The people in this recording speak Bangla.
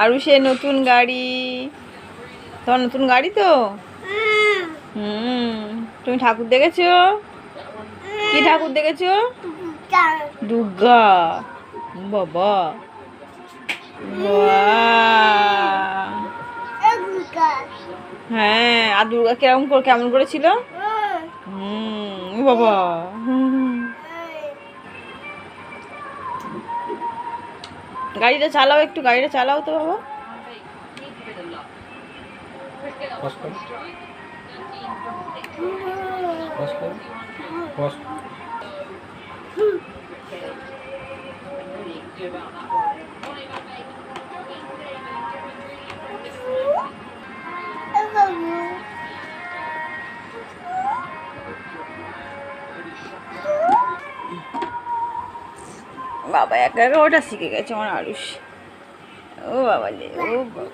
আরু সে নতুন গাড়ি, তোমার নতুন গাড়ি তো। তুমি ঠাকুর দেখেছো? কি ঠাকুর দেখেছো? দুর্গা। বাবা, হ্যাঁ। আর দুর্গা কেমন করেছিল? বাবা, গাড়িটা চালাও, একটু গাড়িটা চালাও তো বাবা। বাবা একা একা ওটা শিখে গেছে আমার আরুষ। ও বাবা রে, ও বাবা।